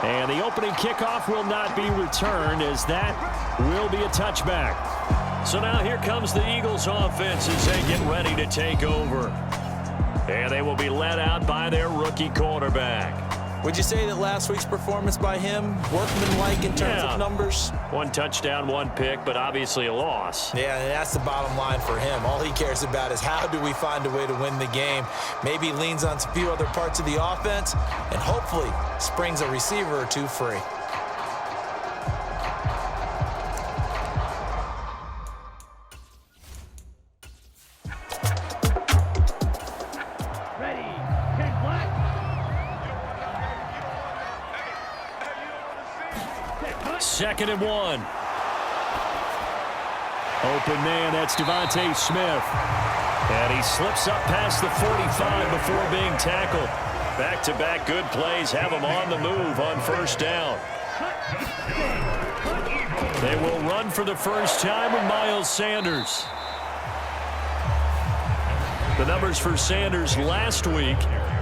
And the opening kickoff will not be returned, as that will be a touchback. So now here comes the Eagles offense as they get ready to take over. And they will be led out by their rookie quarterback. Would you say that last week's performance by him, workmanlike in terms of numbers? 1 touchdown, 1 pick, but obviously a loss. Yeah, and that's the bottom line for him. All he cares about is how do we find a way to win the game. Maybe he leans on a few other parts of the offense and hopefully springs a receiver or two free. Second and 1. Open man, that's Devontae Smith. And he slips up past the 45 before being tackled. Back-to-back good plays have him on the move on first down. They will run for the first time with Miles Sanders. The numbers for Sanders last week: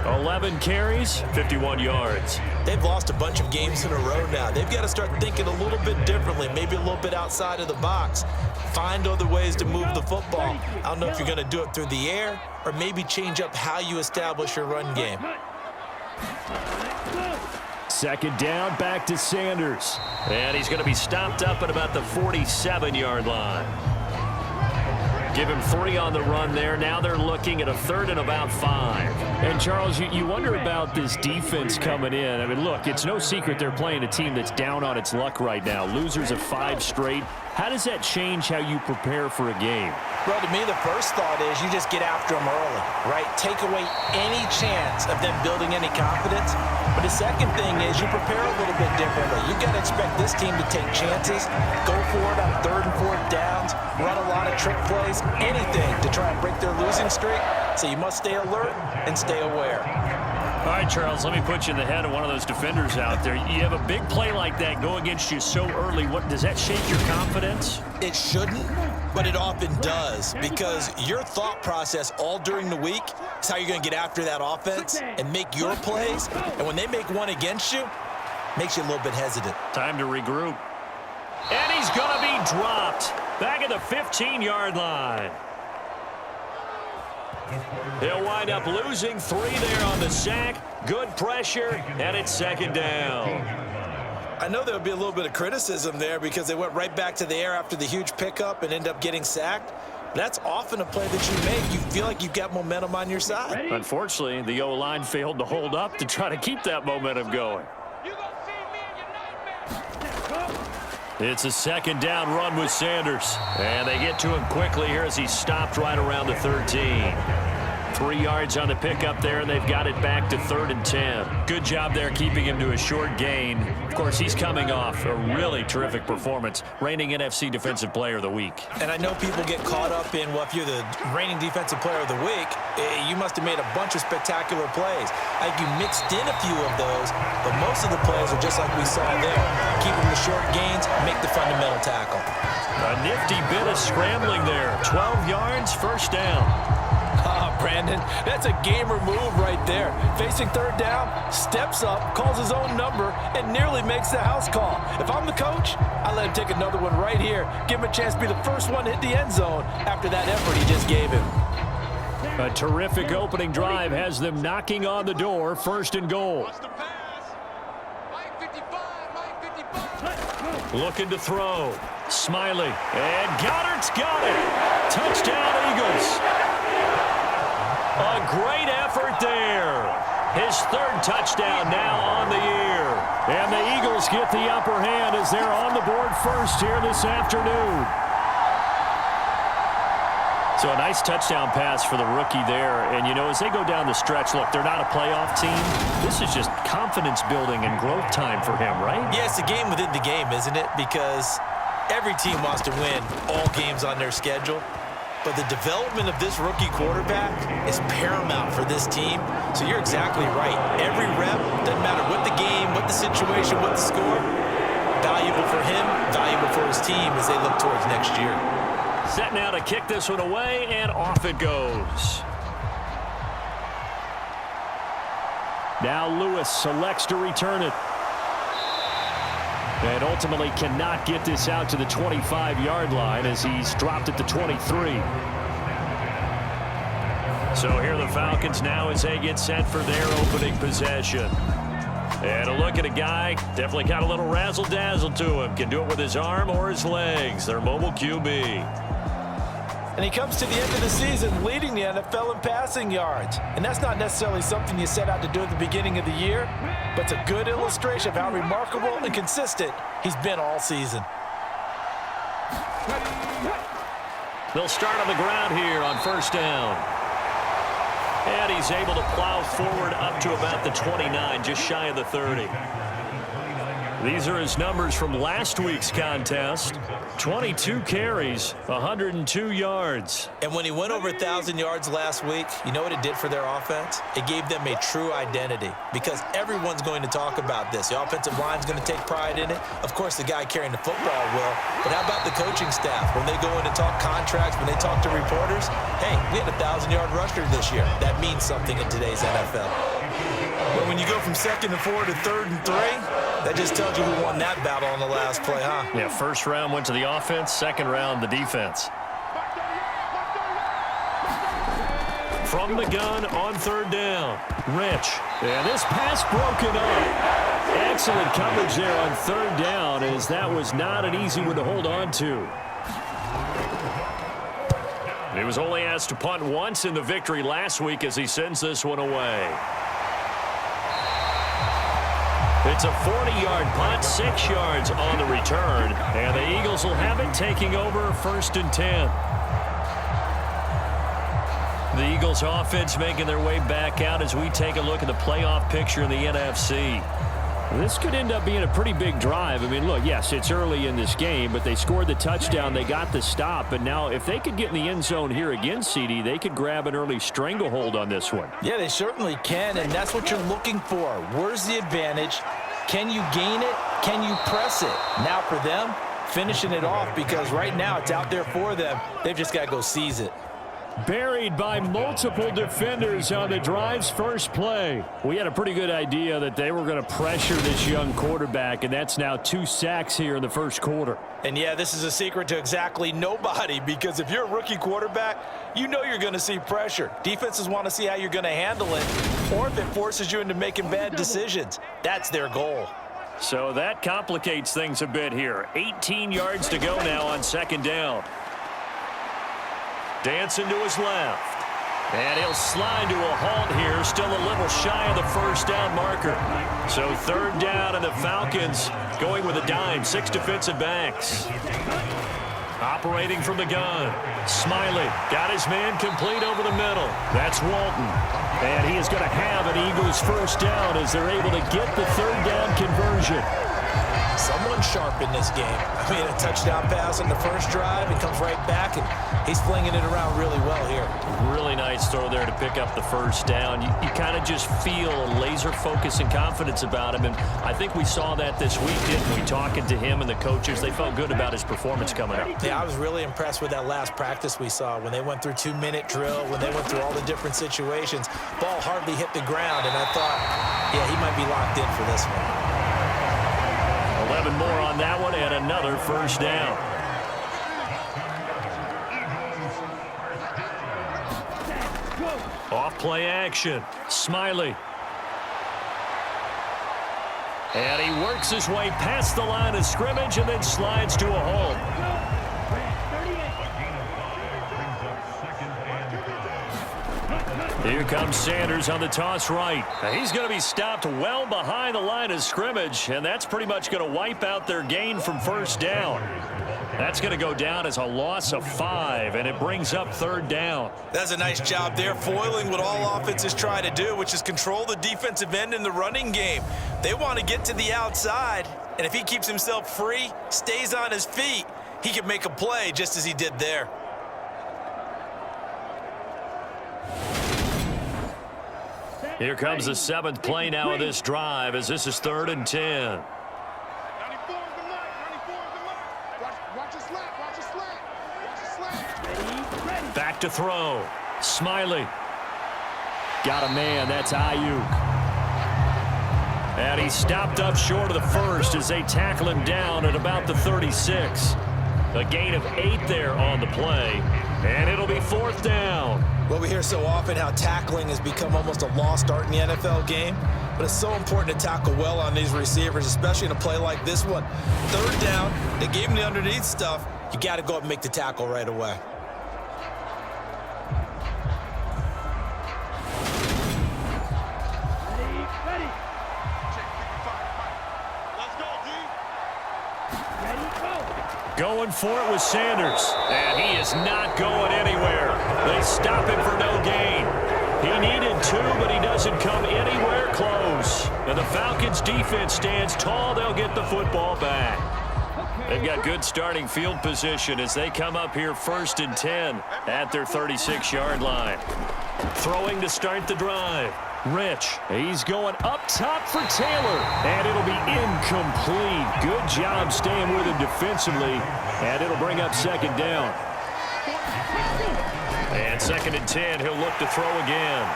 11 carries, 51 yards. They've lost a bunch of games in a row now. They've got to start thinking a little bit differently, maybe a little bit outside of the box. Find other ways to move the football. I don't know if you're going to do it through the air or maybe change up how you establish your run game. Second down, back to Sanders. And he's going to be stopped up at about the 47-yard line. Give him 3 on the run there. Now they're looking at a 3rd and about 5. And, Charles, you wonder about this defense coming in. I mean, look, it's no secret they're playing a team that's down on its luck right now. Losers of 5 straight. How does that change how you prepare for a game? Well, to me, the first thought is you just get after them early, right? Take away any chance of them building any confidence. But the second thing is you prepare a little bit differently. You've got to expect this team to take chances, go for it on 3rd and 4th downs, run a lot of trick plays, anything to try and break their losing streak. So you must stay alert and stay aware. All right, Charles, let me put you in the head of one of those defenders out there. You have a big play like that go against you so early. What does that shake your confidence? It shouldn't, but it often does, because your thought process all during the week is how you're going to get after that offense and make your plays. And when they make one against you, it makes you a little bit hesitant. Time to regroup. And he's going to be dropped back at the 15-yard line. He'll wind up losing 3 there on the sack. Good pressure, and it's 2nd down. I know there would be a little bit of criticism there because they went right back to the air after the huge pickup and end up getting sacked. That's often a play that you make. You feel like you've got momentum on your side. Unfortunately, the O-line failed to hold up to try to keep that momentum going. It's a 2nd down run with Sanders. And they get to him quickly here as he stopped right around the 13. 3 yards on the pickup there, and they've got it back to 3rd and 10. Good job there keeping him to a short gain. Of course, he's coming off a really terrific performance, reigning NFC Defensive Player of the Week. And I know people get caught up in, well, if you're the reigning Defensive Player of the Week, you must have made a bunch of spectacular plays. I think you mixed in a few of those, but most of the plays are just like we saw there. Keeping the short gains, make the fundamental tackle. A nifty bit of scrambling there. 12 yards, 1st down. Brandon, that's a gamer move right there. Facing 3rd down, steps up, calls his own number, and nearly makes the house call. If I'm the coach, I let him take another one right here. Give him a chance to be the first one to hit the end zone after that effort he just gave him. A terrific opening drive has them knocking on the door. 1st and goal. Looking to throw. Smiley. And Goddard's got it. Touchdown, Eagles. A great effort there. His 3rd touchdown now on the year. And the Eagles get the upper hand as they're on the board first here this afternoon. So a nice touchdown pass for the rookie there. And, you know, as they go down the stretch, look, they're not a playoff team. This is just confidence building and growth time for him, right? Yeah, it's a game within the game, isn't it? Because every team wants to win all games on their schedule. But the development of this rookie quarterback is paramount for this team. So you're exactly right. Every rep, doesn't matter what the game, what the situation, what the score, valuable for him, valuable for his team as they look towards next year. Set now to kick this one away, and off it goes. Now Lewis selects to return it. And ultimately cannot get this out to the 25-yard line as he's dropped at the 23. So here the Falcons now as they get set for their opening possession. And a look at a guy, definitely got a little razzle-dazzle to him. Can do it with his arm or his legs. Their mobile QB. And he comes to the end of the season leading the NFL in passing yards. And that's not necessarily something you set out to do at the beginning of the year, but it's a good illustration of how remarkable and consistent he's been all season. They'll start on the ground here on first down. And he's able to plow forward up to about the 29, just shy of the 30. These are his numbers from last week's contest. 22 carries, 102 yards. And when he went over 1,000 yards last week, you know what it did for their offense? It gave them a true identity because everyone's going to talk about this. The offensive line's going to take pride in it. Of course, the guy carrying the football will. But how about the coaching staff? When they go in and talk contracts, when they talk to reporters, hey, we had a 1,000-yard rusher this year. That means something in today's NFL. But when you go from 2nd and 4 to 3rd and 3, that just tells you who won that battle on the last play, huh? Yeah, first round went to the offense, second round the defense. From the gun on third down, Rich. And this pass broken up. Excellent coverage there on third down as that was not an easy one to hold on to. He was only asked to punt once in the victory last week as he sends this one away. It's a 40-yard punt, 6 yards on the return, and the Eagles will have it taking over 1st and 10. The Eagles offense making their way back out as we take a look at the playoff picture in the NFC. This could end up being a pretty big drive. I mean, look, yes, it's early in this game, but they scored the touchdown, they got the stop, and now if they could get in the end zone here again, CD, they could grab an early stranglehold on this one. Yeah, they certainly can, and that's what you're looking for. Where's the advantage? Can you gain it? Can you press it? Now for them, finishing it off because right now it's out there for them. They've just got to go seize it. Buried by multiple defenders on the drive's first play. We had a pretty good idea that they were going to pressure this young quarterback, and that's now 2 sacks here in the first quarter. And, yeah, this is a secret to exactly nobody because if you're a rookie quarterback, you know you're going to see pressure. Defenses want to see how you're going to handle it or if it forces you into making bad decisions. That's their goal. So that complicates things a bit here. 18 yards to go now on second down. Dancing to his left. And he'll slide to a halt here, still a little shy of the first down marker. So third down, and the Falcons going with a dime, 6 defensive backs. Operating from the gun. Smiley got his man complete over the middle. That's Walton. And he is going to have an Eagles first down as they're able to get the third down conversion. Someone sharp in this game. I mean, a touchdown pass on the first drive. He comes right back, and he's flinging it around really well here. Really nice throw there to pick up the first down. You kind of just feel a laser focus and confidence about him, and I think we saw that this week, didn't we? Talking to him and the coaches, they felt good about his performance coming up. Yeah, I was really impressed with that last practice we saw when they went through 2-minute drill, when they went through all the different situations. Ball hardly hit the ground, and I thought, yeah, he might be locked in for this one. 11 more on that one and another first down. Off play action. Smiley. And he works his way past the line of scrimmage and then slides to a halt. Here comes Sanders on the toss right. Now he's going to be stopped well behind the line of scrimmage, and that's pretty much going to wipe out their gain from first down. That's going to go down as a loss of 5, and it brings up third down. That's a nice job there, foiling what all offenses try to do, which is control the defensive end in the running game. They want to get to the outside, and if he keeps himself free, stays on his feet, he can make a play just as he did there. Here comes the 7th play now of this drive as this is 3rd and 10. Back to throw. Smiley. Got a man. That's Ayuk. And And he's stopped up short of the first as they tackle him down at about the 36. A gain of 8 there on the play, and it'll be 4th down. Well, we hear so often how tackling has become almost a lost art in the NFL game, but it's so important to tackle well on these receivers, especially in a play like this one. 3rd down, they gave him the underneath stuff. You got to go up and make the tackle right away. Going for it with Sanders, and he is not going anywhere. They stop him for no gain. He needed 2, but he doesn't come anywhere close. And the Falcons defense stands tall. They'll get the football back. They've got good starting field position as they come up here 1st and 10 at their 36-yard line. Throwing to start the drive. Rich, he's going up top for Taylor, and it'll be incomplete. Good job staying with him defensively, and it'll bring up 2nd down. And 2nd and 10, he'll look to throw again.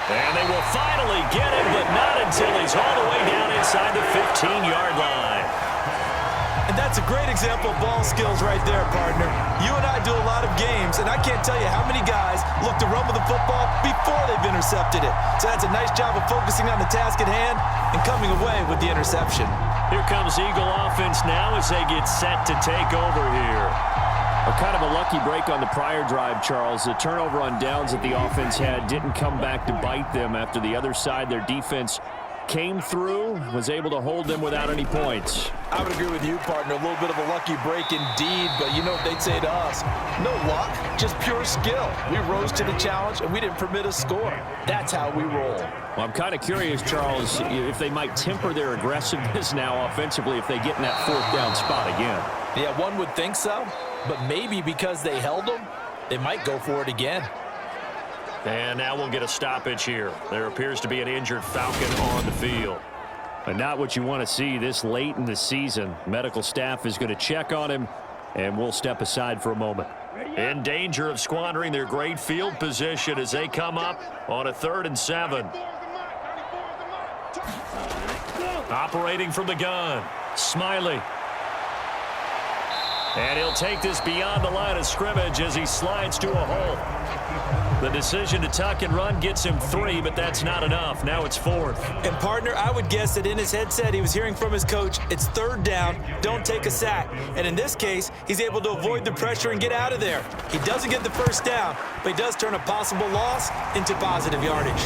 And they will finally get him, but not until he's all the way down inside the 15-yard line. And that's a great example of ball skills right there, partner. You and I do a lot of games, and I can't tell you how many guys look to run with the football before they've intercepted it. So that's a nice job of focusing on the task at hand and coming away with the interception. Here comes Eagle offense now as they get set to take over here. A kind of a lucky break on the prior drive, Charles. The turnover on downs that the offense had didn't come back to bite them after the other side. Their defense came through, was able to hold them without any points. I would agree with you, partner. A little bit of a lucky break indeed, but you know what they'd say to us? No luck, just pure skill. We rose to the challenge, and we didn't permit a score. That's how we roll. Well, I'm kind of curious, Charles, if they might temper their aggressiveness now offensively if they get in that 4th down spot again. Yeah, one would think so, but maybe because they held them, they might go for it again. And now we'll get a stoppage here. There appears to be an injured Falcon on the field. But not what you want to see this late in the season. Medical staff is going to check on him, and we'll step aside for a moment. In danger of squandering their great field position as they come up on a 3rd and 7. Operating from the gun, Smiley. And he'll take this beyond the line of scrimmage as he slides to a hole. The decision to tuck and run gets him 3, but that's not enough. Now it's 4th. And, partner, I would guess that in his headset he was hearing from his coach, it's 3rd down, don't take a sack. And in this case, he's able to avoid the pressure and get out of there. He doesn't get the 1st down, but he does turn a possible loss into positive yardage.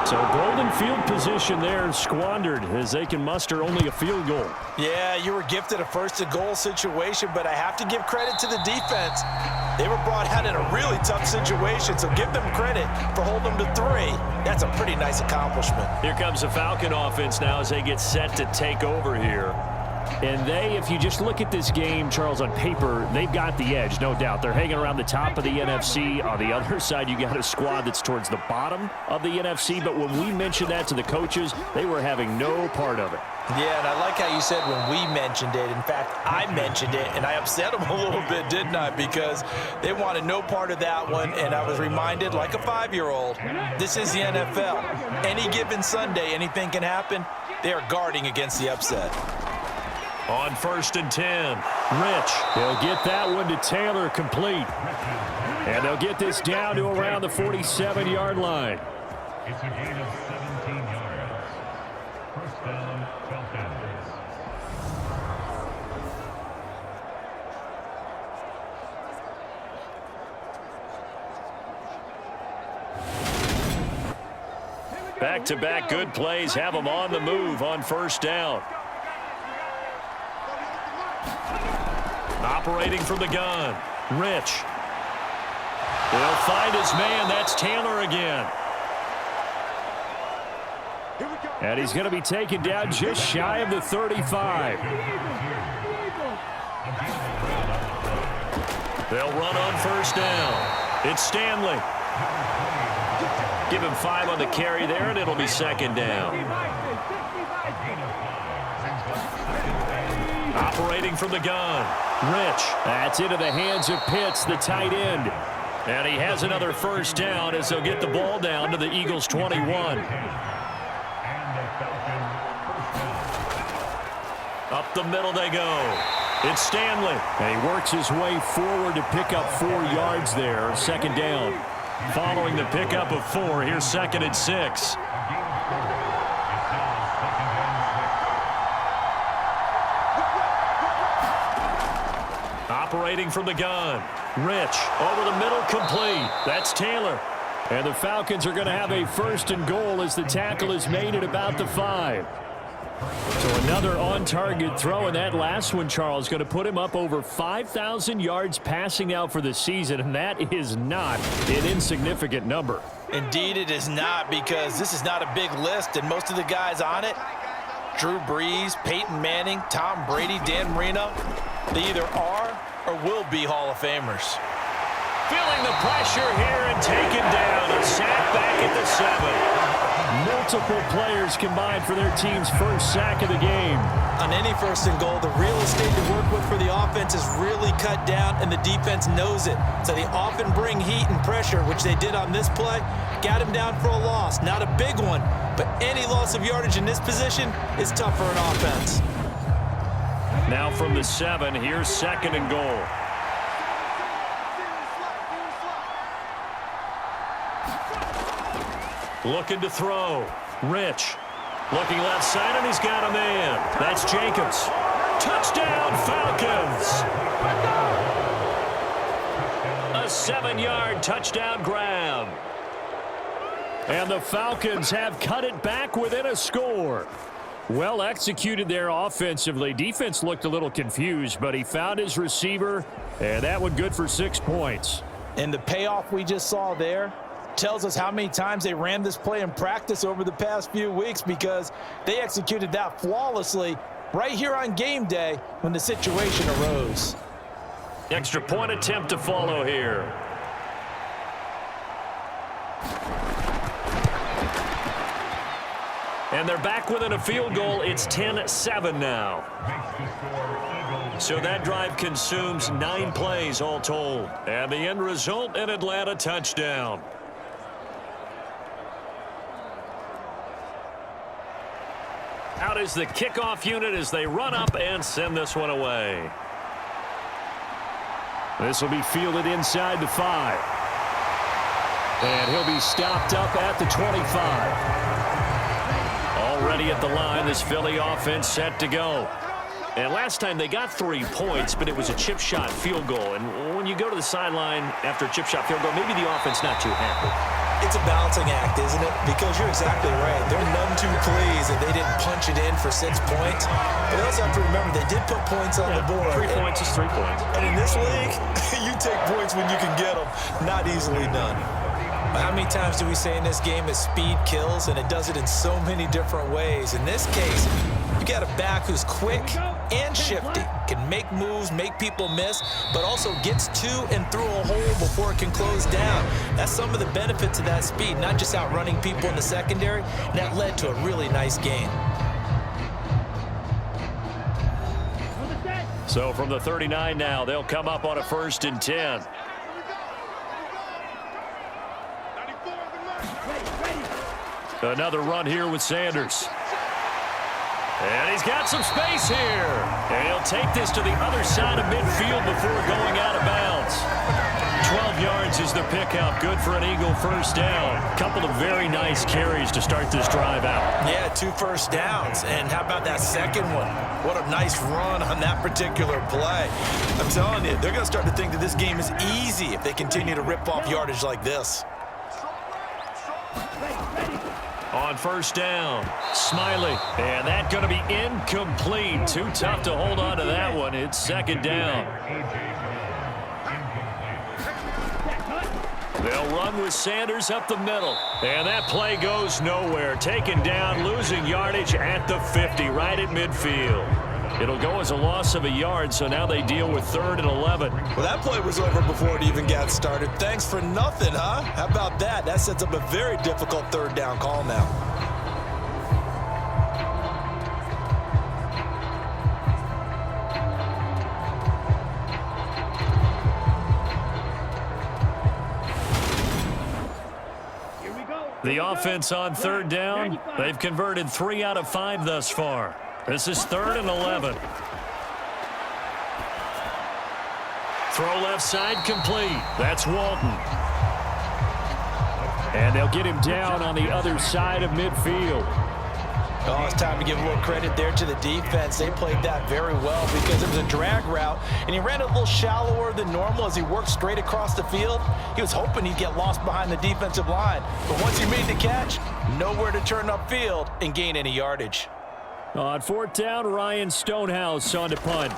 So golden field position there squandered as they can muster only a field goal. Yeah, you were gifted a 1st and goal situation, but I have to give credit to the defense. They were brought out in a really tough situation, so give them credit for holding them to 3. That's a pretty nice accomplishment. Here comes the Falcon offense now as they get set to take over here. And they, if you just look at this game, Charles, on paper, they've got the edge, no doubt. They're hanging around the top of the NFC. On the other side, you got a squad that's towards the bottom of the NFC. But when we mentioned that to the coaches, they were having no part of it. Yeah, and I like how you said when we mentioned it. In fact, I mentioned it, and I upset them a little bit, didn't I? Because they wanted no part of that one, and I was reminded, like a 5-year-old, this is the NFL. Any given Sunday, anything can happen. They are guarding against the upset. On 1st and 10, Rich. They'll get that one to Taylor complete. And they'll get this down to around the 47-yard line. It's a gain of 17 yards. 1st down, Falcons. Back-to-back good plays have them on the move on 1st down. Operating from the gun, Rich. They'll find his man. That's Taylor again. And he's going to be taken down just shy of the 35. They'll run on 1st down. It's Stanley. Give him 5 on the carry there, and it'll be 2nd down. Operating from the gun, Rich. That's into the hands of Pitts, the tight end. And he has another first down as they'll get the ball down to the Eagles' 21. Up the middle they go. It's Stanley. And he works his way forward to pick up 4 yards there. Second down. Following the pickup of 4, here's 2nd and 6. Operating from the gun. Rich over the middle, complete. That's Taylor. And the Falcons are going to have a 1st and goal as the tackle is made at about the 5. So another on-target throw, and that last one, Charles, going to put him up over 5,000 yards passing out for the season, and that is not an insignificant number. Indeed it is not, because this is not a big list, and most of the guys on it, Drew Brees, Peyton Manning, Tom Brady, Dan Marino, they either are or will be Hall of Famers. Feeling the pressure here and taken down. A sack back at the 7. Multiple players combined for their team's first sack of the game. On any 1st and goal, the real estate to work with for the offense is really cut down, and the defense knows it. So they often bring heat and pressure, which they did on this play. Got him down for a loss. Not a big one, but any loss of yardage in this position is tough for an offense. Now from the 7, here's 2nd and goal. Looking to throw. Rich. Looking left side, and he's got a man. That's Jacobs. Touchdown, Falcons! A 7-yard touchdown grab. And the Falcons have cut it back within a score. Well executed there offensively. Defense looked a little confused, but he found his receiver, and that one good for 6 points. And the payoff we just saw there tells us how many times they ran this play in practice over the past few weeks, because they executed that flawlessly right here on game day when the situation arose. Extra point attempt to follow here. And they're back within a field goal. It's 10-7 now. So that drive consumes 9 plays all told. And the end result, an Atlanta touchdown. Out is the kickoff unit as they run up and send this one away. This will be fielded inside the 5. And he'll be stopped up at the 25. Already at the line, this Philly offense set to go. And last time they got 3 points, but it was a chip shot field goal. And when you go to the sideline after a chip shot field goal, maybe the offense not too happy. It's a balancing act, isn't it? Because you're exactly right. They're none too pleased that they didn't punch it in for 6 points. But they also have to remember they did put points on the board. 3 points is 3 points. And in this league, you take points when you can get them. Not easily done. How many times do we say in this game that speed kills, and it does it in so many different ways? In this case, you got a back who's quick and shifty, can make moves, make people miss, but also gets to and through a hole before it can close down. That's some of the benefits of that speed, not just outrunning people in the secondary, and that led to a really nice game. So from the 39 now, they'll come up on a 1st and 10. Another run here with Sanders. And he's got some space here. And he'll take this to the other side of midfield before going out of bounds. 12 yards is the pickup. Good for an Eagle first down. Couple of very nice carries to start this drive out. Yeah, 2 first downs. And how about that second one? What a nice run on that particular play. I'm telling you, they're going to start to think that this game is easy if they continue to rip off yardage like this. On first down, Smiley. And that's going to be incomplete. Too tough to hold on to that one. It's 2nd down. They'll run with Sanders up the middle. And that play goes nowhere. Taken down, losing yardage at the 50, right at midfield. It'll go as a loss of a yard, so now they deal with 3rd and 11. Well, that play was over before it even got started. Thanks for nothing, huh? How about that? That sets up a very difficult 3rd down call now. The offense on third down, they've converted 3 out of 5 thus far. This is 3rd and 11. Throw left side complete. That's Walton. And they'll get him down on the other side of midfield. Oh, it's time to give a little credit there to the defense. They played that very well because it was a drag route, and he ran a little shallower than normal as he worked straight across the field. He was hoping he'd get lost behind the defensive line. But once he made the catch, nowhere to turn upfield and gain any yardage. On 4th down, Ryan Stonehouse on to punt.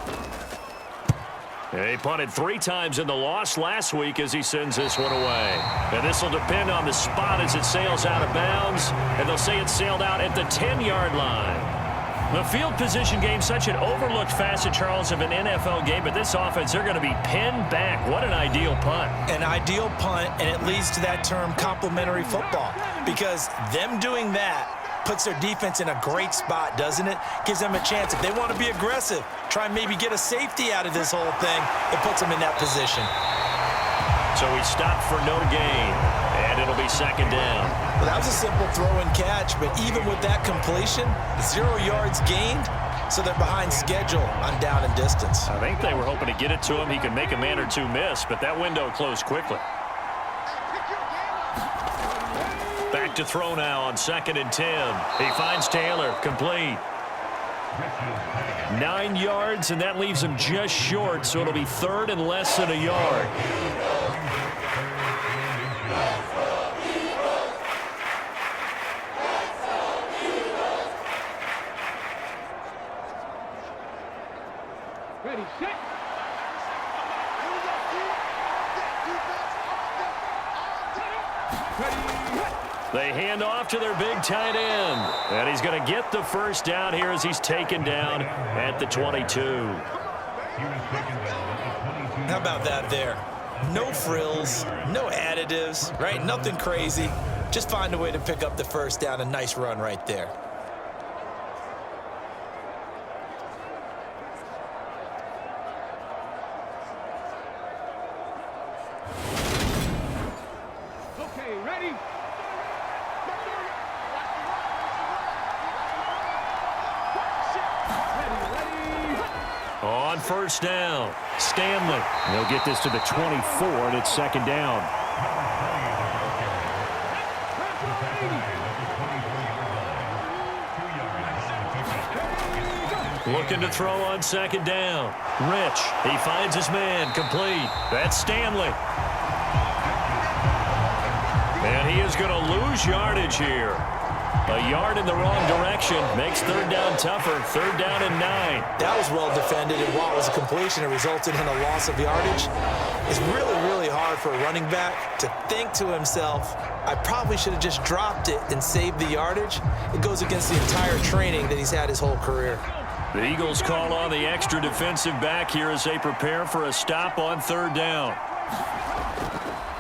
He punted 3 times in the loss last week as he sends this one away. And this will depend on the spot as it sails out of bounds. And they'll say it sailed out at the 10-yard line. The field position game, such an overlooked facet, Charles, of an NFL game. But this offense, they're going to be pinned back. What an ideal punt. An ideal punt, and it leads to that term complementary football. Because them doing that puts their defense in a great spot, doesn't it? Gives them a chance. If they want to be aggressive, try and maybe get a safety out of this whole thing, it puts them in that position. So we stop for no gain, and it'll be 2nd down. Well, that was a simple throw and catch, but even with that completion, 0 yards gained, so they're behind schedule on down and distance. I think they were hoping to get it to him. He could make a man or two miss, but that window closed quickly. Back to throw now on 2nd and 10. He finds Taylor, complete. 9 yards, and that leaves him just short, so it'll be 3rd and less than a yard. Ready, set. They hand off to their big tight end. And he's going to get the first down here as he's taken down at the 22. How about that there? No frills, no additives, right? Nothing crazy. Just find a way to pick up the first down. A nice run right there. Okay, ready. On 1st down, Stanley. They'll get this to the 24, and it's 2nd down. Looking to throw on 2nd down. Rich, he finds his man, complete. That's Stanley. And he is going to lose yardage here. A yard in the wrong direction makes 3rd down tougher. 3rd down and 9. That was well defended, and while it was a completion, it resulted in a loss of yardage. It's really, really hard for a running back to think to himself, I probably should have just dropped it and saved the yardage. It goes against the entire training that he's had his whole career. The Eagles call on the extra defensive back here as they prepare for a stop on 3rd down.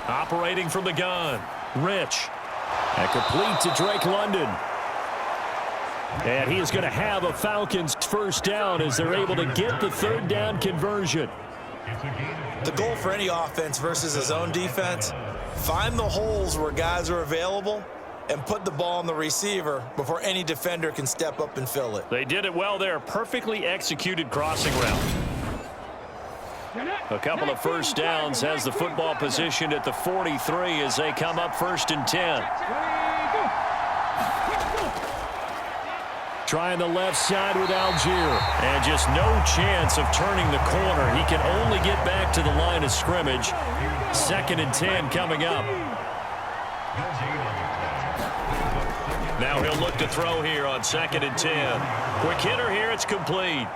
Operating from the gun, Rich. And complete to Drake London. And he is going to have a Falcons first down as they're able to get the 3rd down conversion. The goal for any offense versus a zone defense, find the holes where guys are available and put the ball on the receiver before any defender can step up and fill it. They did it well there. Perfectly executed crossing route. A couple of first downs, has the football positioned at the 43 as they come up 1st and 10. Trying the left side with Algier. And just no chance of turning the corner. He can only get back to the line of scrimmage. 2nd and 10 coming up. Now he'll look to throw here on 2nd and 10. Quick hitter here, it's complete.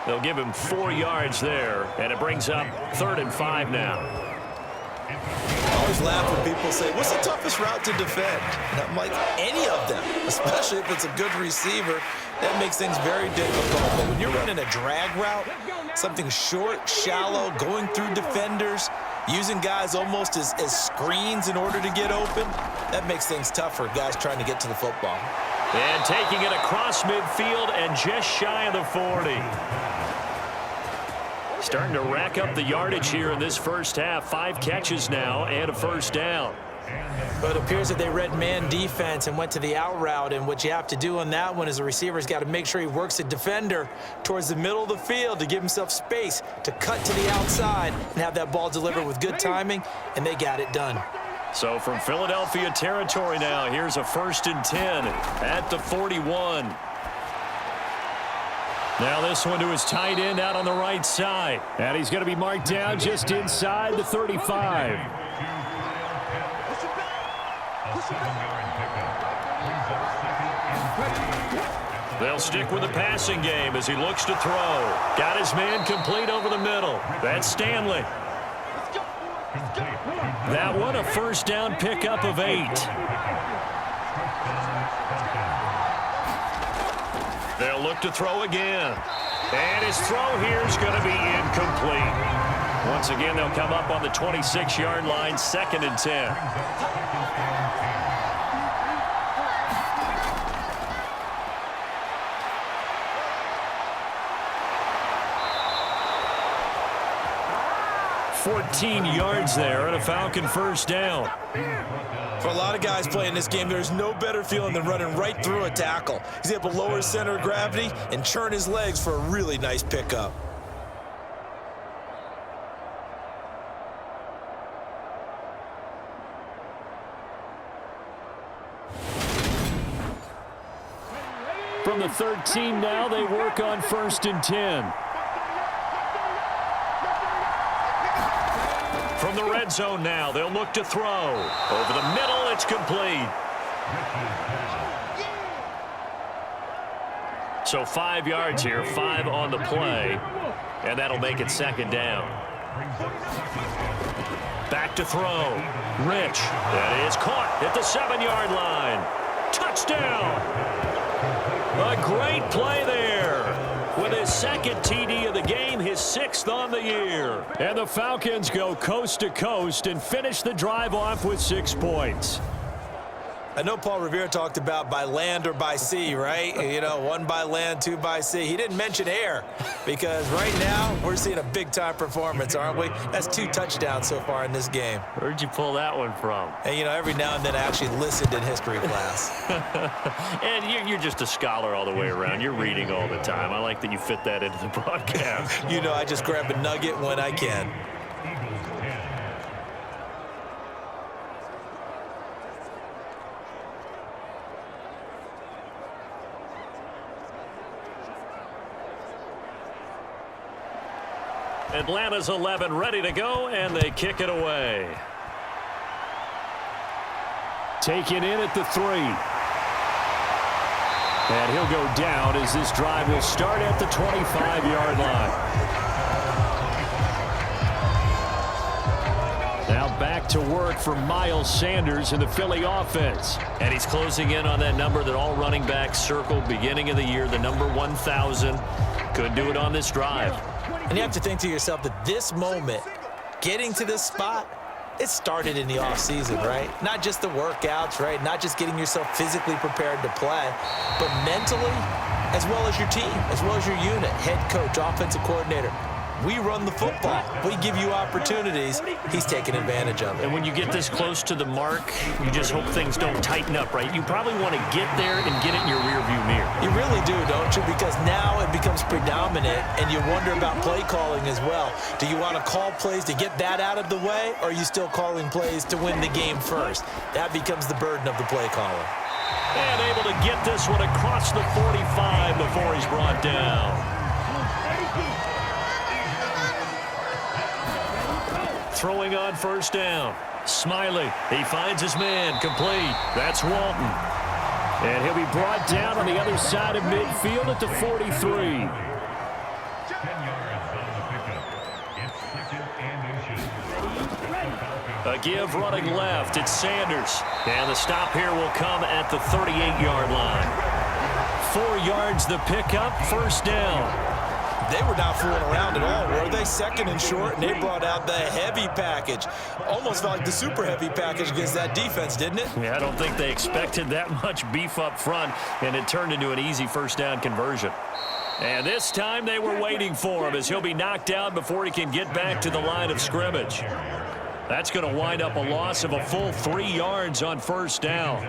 They'll give him 4 yards there, and it brings up 3rd and 5 now. I always laugh when people say, what's the toughest route to defend? And I'm like, any of them, especially if it's a good receiver. That makes things very difficult. But when you're running a drag route, something short, shallow, going through defenders, using guys almost as screens in order to get open, that makes things tougher, guys trying to get to the football. And taking it across midfield and just shy of the 40. Starting to rack up the yardage here in this first half. 5 catches now and a first down. But it appears that they read man defense and went to the out route, and what you have to do on that one is the receiver's got to make sure he works the defender towards the middle of the field to give himself space to cut to the outside and have that ball delivered with good timing, and they got it done. So from Philadelphia territory now, here's a 1st and 10 at the 41. Now this one to his tight end out on the right side. And he's going to be marked down just inside the 35. They'll stick with the passing game as he looks to throw. Got his man complete over the middle. That's Stanley. That one a 1st down pickup of 8. They'll look to throw again. And his throw here is going to be incomplete. Once again, they'll come up on the 26-yard line, 2nd and 10. $14 yards there and a Falcon 1st down. For a lot of guys playing this game, there's no better feeling than running right through a tackle. He's able to lower his center of gravity and churn his legs for a really nice pickup. From the 13 now, they work on 1st and 10. From the red zone now, they'll look to throw. Over the middle, it's complete. So 5 yards here, 5 on the play, and that'll make it 2nd down. Back to throw. Rich. That is caught at the 7-yard line. Touchdown. A great play there. With his 2nd TD of the game, his 6th on the year. And the Falcons go coast to coast and finish the drive off with 6 points. I know Paul Revere talked about by land or by sea, right? You know, 1 by land, 2 by sea. He didn't mention air because right now we're seeing a big-time performance, aren't we? That's 2 touchdowns so far in this game. Where'd you pull that one from? And, you know, every now and then I actually listened in history class. And you're just a scholar all the way around. You're reading all the time. I like that you fit that into the broadcast. You know, I just grab a nugget when I can. Atlanta's 11 ready to go, and they kick it away. Taken in at the 3. And he'll go down as this drive will start at the 25-yard line. Now back to work for Miles Sanders in the Philly offense. And he's closing in on that number that all running backs circled beginning of the year, the number 1,000. Could do it on this drive. And you have to think to yourself that this moment, getting to this spot, it started in the offseason, right? Not just the workouts, right? Not just getting yourself physically prepared to play, but mentally, as well as your team, as well as your unit, head coach, offensive coordinator. We run the football. We give you opportunities. He's taking advantage of it. And when you get this close to the mark, you just hope things don't tighten up, right? You probably want to get there and get it in your rearview mirror. You really do, don't you? Because now it becomes predominant, and you wonder about play calling as well. Do you want to call plays to get that out of the way, or are you still calling plays to win the game first? That becomes the burden of the play caller. And able to get this one across the 45 before he's brought down. Throwing on 1st down. Smiley, he finds his man, complete. That's Walton. And he'll be brought down on the other side of midfield at the 43. 10 yards on the pickup. It's 2nd and inches. A give running left. It's Sanders. And the stop here will come at the 38-yard line. 4 yards the pickup, 1st down. They were not fooling around at all, were they? 2nd and short, and they brought out the heavy package. Almost felt like the super heavy package against that defense, didn't it? Yeah, I don't think they expected that much beef up front, and it turned into an easy 1st down conversion. And this time they were waiting for him as he'll be knocked down before he can get back to the line of scrimmage. That's going to wind up a loss of a full 3 yards on first down.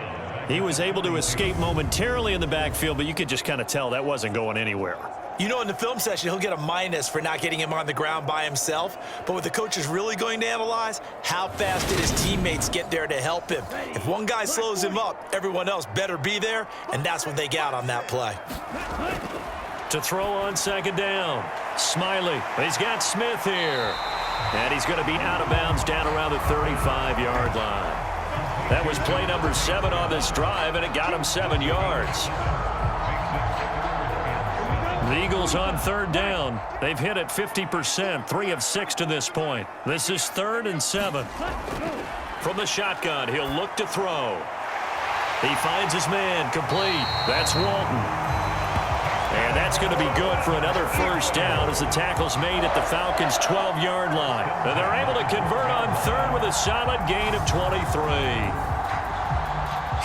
He was able to escape momentarily in the backfield, but you could just kind of tell that wasn't going anywhere. You know, in the film session, he'll get a minus for not getting him on the ground by himself. But what the coach is really going to analyze, how fast did his teammates get there to help him? If one guy slows him up, everyone else better be there, and that's what they got on that play. To throw on second down, Smiley. He's got Smith here. And he's going to be out of bounds down around the 35-yard line. That was play number 7 on this drive, and it got him 7 yards. The Eagles on third down. They've hit it 50%, 3 of 6 to this point. This is 3rd and 7. From the shotgun, he'll look to throw. He finds his man, complete. That's Walton. And that's going to be good for another first down as the tackle's made at the Falcons' 12-yard line. And they're able to convert on third with a solid gain of 23.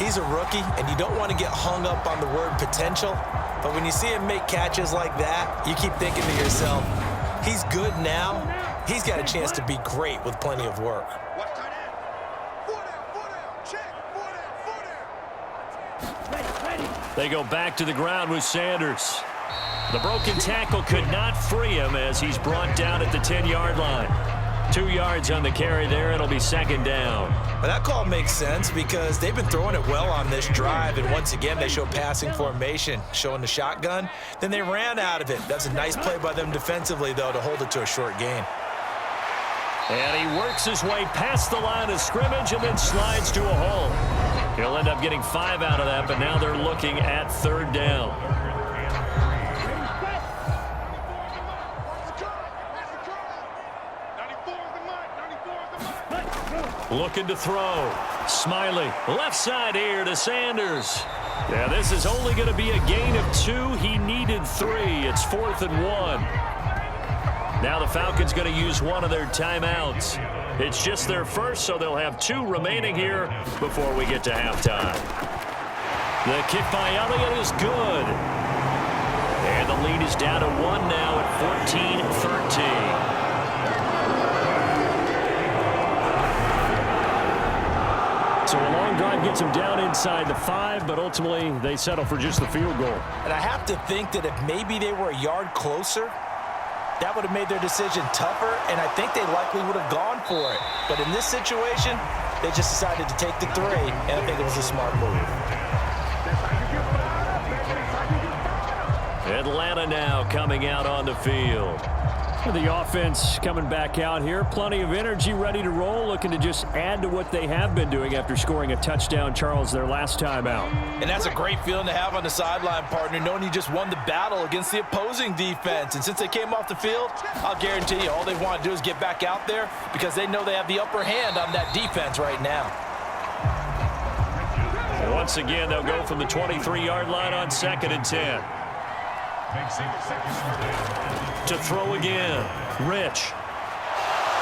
He's a rookie, and you don't want to get hung up on the word potential. But when you see him make catches like that, you keep thinking to yourself, he's good now. He's got a chance to be great with plenty of work. They go back to the ground with Sanders. The broken tackle could not free him as he's brought down at the 10-yard line. 2 yards on the carry there. It'll be second down. Well, that call makes sense because they've been throwing it well on this drive, and once again they show passing formation, showing the shotgun. Then they ran out of it. That's a nice play by them defensively, though, to hold it to a short gain. And he works his way past the line of scrimmage and then slides to a hole. He'll end up getting 5 out of that, but now they're looking at third down. Looking to throw. Smiley, left side here to Sanders. Yeah, this is only going to be a gain of 2. He needed 3. It's 4th and 1. Now the Falcons going to use one of their timeouts. It's just their first, so they'll have 2 remaining here before we get to halftime. The kick by Elliott is good. And the lead is down to 1 now at 14-13. So a long drive gets them down inside the 5, but ultimately they settle for just the field goal. And I have to think that if maybe they were a yard closer, that would have made their decision tougher, and I think they likely would have gone for it. But in this situation, they just decided to take the 3, and I think it was a smart move. Atlanta now coming out on the field. The offense coming back out here. Plenty of energy, ready to roll, looking to just add to what they have been doing after scoring a touchdown, Charles, their last time out. And that's a great feeling to have on the sideline, partner, knowing you just won the battle against the opposing defense. And since they came off the field, I'll guarantee you all they want to do is get back out there because they know they have the upper hand on that defense right now. Once again, they'll go from the 23-yard line on 2nd and 10. To throw again, Rich.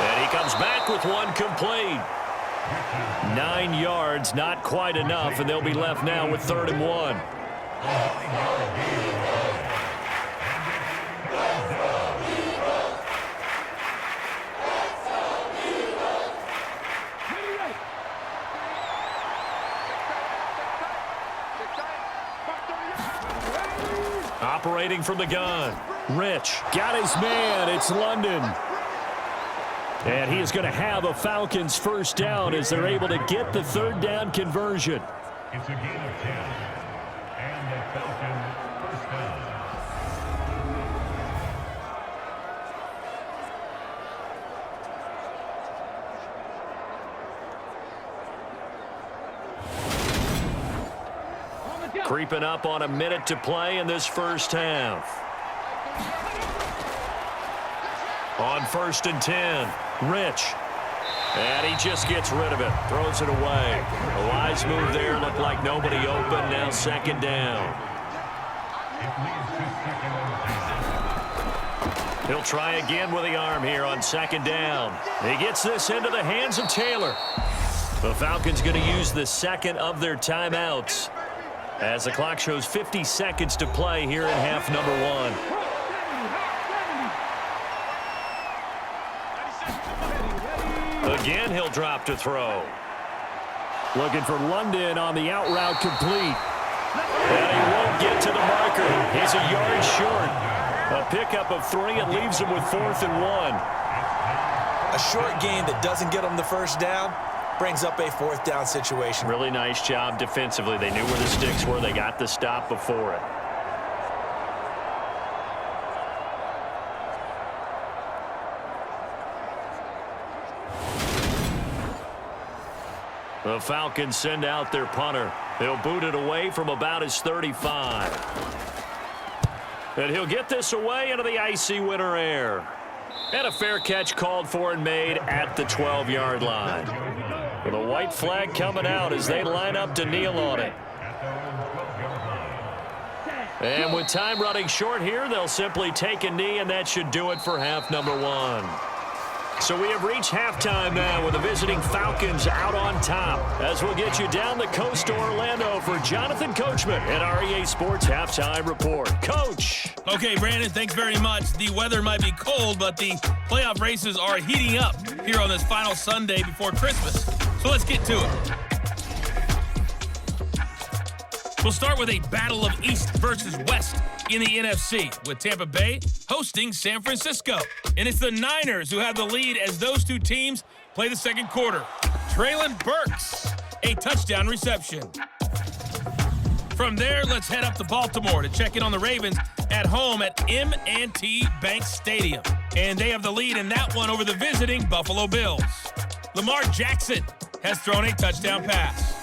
And he comes back with one complete. 9 yards, not quite enough, and they'll be left now with 3rd and 1. Operating from the gun. Rich got his man. It's London. And he is going to have a Falcons first down as they're able to get the 3rd down conversion. It's a gain of 10. And the Falcons first down. Creeping up on a minute to play in this first half. On 1st and 10, Rich. And he just gets rid of it, throws it away. A wise move there, looked like nobody open, now 2nd down. He'll try again with the arm here on 2nd down. He gets this into the hands of Taylor. The Falcons going to use the 2nd of their timeouts as the clock shows 50 seconds to play here in half number 1. Again, he'll drop to throw. Looking for London on the out route complete. And he won't get to the marker. He's a yard short. A pickup of 3. It leaves him with 4th and 1. A short gain that doesn't get them the first down brings up a 4th down situation. Really nice job defensively. They knew where the sticks were. They got the stop before it. The Falcons send out their punter. He'll boot it away from about his 35. And he'll get this away into the icy winter air. And a fair catch called for and made at the 12-yard line. With a white flag coming out as they line up to kneel on it. And with time running short here, they'll simply take a knee, and that should do it for half number 1. So we have reached halftime now with the visiting Falcons out on top. As we'll get you down the coast to Orlando for Jonathan Coachman at our EA Sports Halftime Report. Coach. Okay, Brandon, thanks very much. The weather might be cold, but the playoff races are heating up here on this final Sunday before Christmas. So let's get to it. We'll start with a battle of East versus West in the NFC, with Tampa Bay hosting San Francisco. And it's the Niners who have the lead as those two teams play the second quarter. Traylon Burks, a touchdown reception. From there, let's head up to Baltimore to check in on the Ravens at home at M&T Bank Stadium. And they have the lead in that one over the visiting Buffalo Bills. Lamar Jackson has thrown a touchdown pass.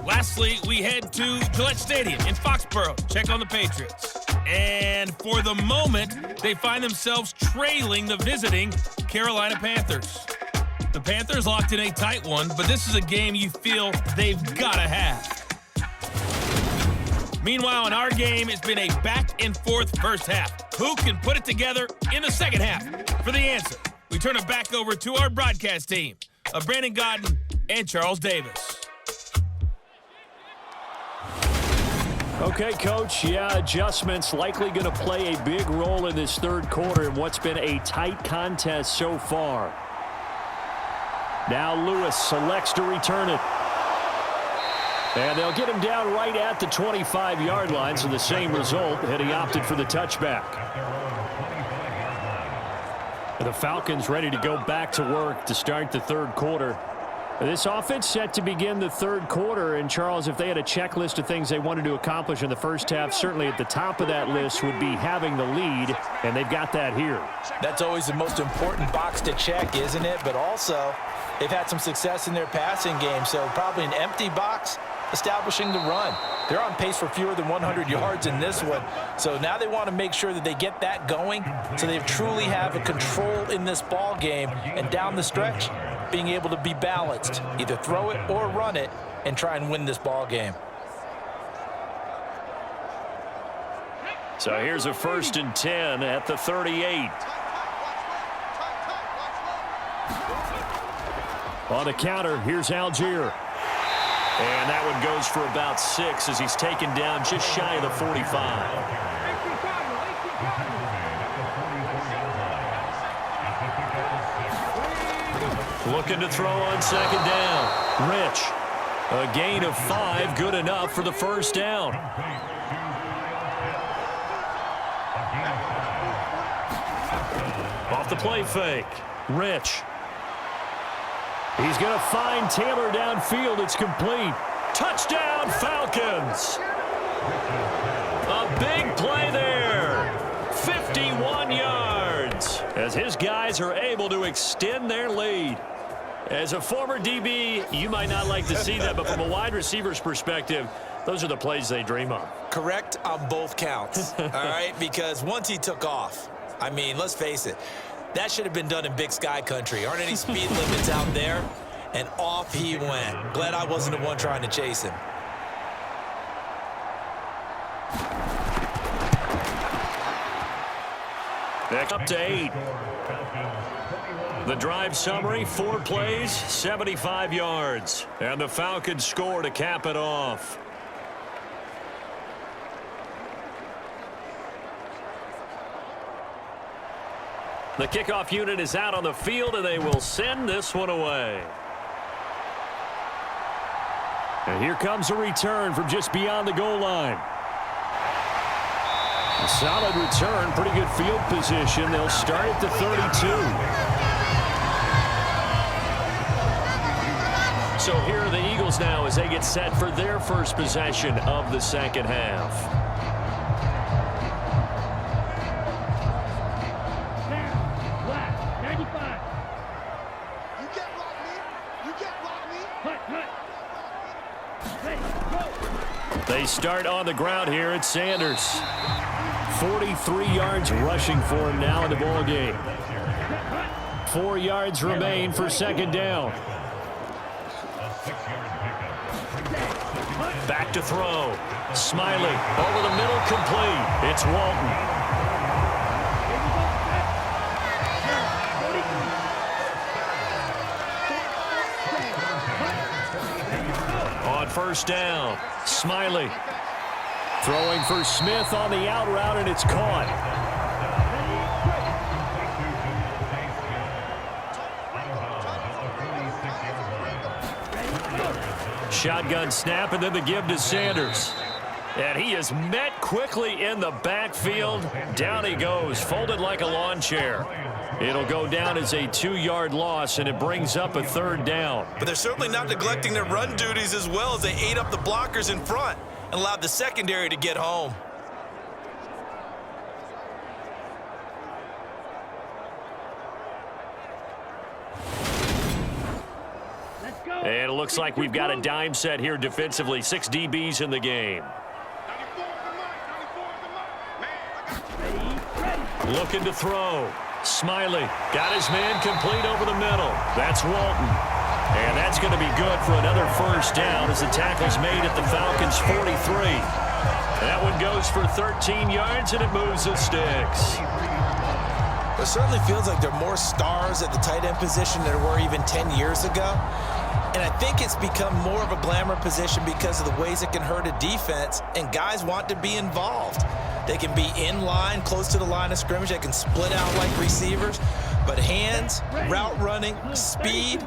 Lastly, we head to Gillette Stadium in Foxborough to check on the Patriots. And for the moment, they find themselves trailing the visiting Carolina Panthers. The Panthers locked in a tight one, but this is a game you feel they've got to have. Meanwhile, in our game, it's been a back-and-forth first half. Who can put it together in the second half? For the answer, we turn it back over to our broadcast team of Brandon Godden and Charles Davis. Okay, Coach, adjustments likely going to play a big role in this third quarter in what's been a tight contest so far. Now Lewis selects to return it. And they'll get him down right at the 25-yard line, so the same result, and he opted for the touchback. The Falcons ready to go back to work to start the third quarter. This offense set to begin the third quarter, and Charles, if they had a checklist of things they wanted to accomplish in the first half, certainly at the top of that list would be having the lead, and they've got that here. That's always the most important box to check, isn't it? But also, they've had some success in their passing game, so probably an empty box establishing the run. They're on pace for fewer than 100 yards in this one, so now they want to make sure that they get that going so they truly have a control in this ball game, and down the stretch, being able to be balanced, either throw it or run it, and try and win this ball game. So here's a 1st and 10 at the 38. On the counter, here's Algier. And that one goes for about 6 as he's taken down just shy of the 45. Looking to throw on second down. Rich. A gain of 5, good enough for the first down. Off the play fake. Rich. He's going to find Taylor downfield. It's complete. Touchdown, Falcons. A big play there. 51 yards. As his guys are able to extend their lead. As a former DB, you might not like to see that, but from a wide receiver's perspective, those are the plays they dream of. Correct on both counts, all right? Because once he took off, I mean, let's face it, that should have been done in Big Sky country. Aren't any speed limits out there? And off he went. Glad I wasn't the one trying to chase him. Back up to 8. The drive summary, 4 plays, 75 yards. And the Falcons score to cap it off. The kickoff unit is out on the field, and they will send this one away. And here comes a return from just beyond the goal line. A solid return, pretty good field position. They'll start at the 32. So here are the Eagles now as they get set for their first possession of the second half. They start on the ground here at Sanders. 43 yards rushing for him now in the ball game. 4 yards remain for second down. Back to throw. Smiley over the middle, complete. It's Walton. On first down, Smiley throwing for Smith on the out route, and it's caught. Shotgun snap, and then the give to Sanders. And he is met quickly in the backfield. Down he goes, folded like a lawn chair. It'll go down as a 2-yard loss, and it brings up a third down. But they're certainly not neglecting their run duties as well as they ate up the blockers in front and allowed the secondary to get home. And it looks like we've got a dime set here defensively. 6 DBs in the game. Looking to throw. Smiley got his man complete over the middle. That's Walton. And that's going to be good for another first down as the tackle's made at the Falcons' 43. That one goes for 13 yards, and it moves the sticks. It certainly feels like there are more stars at the tight end position than there were even 10 years ago. And I think it's become more of a glamour position because of the ways it can hurt a defense, and guys want to be involved. They can be in line, close to the line of scrimmage. They can split out like receivers. But hands, route running, speed,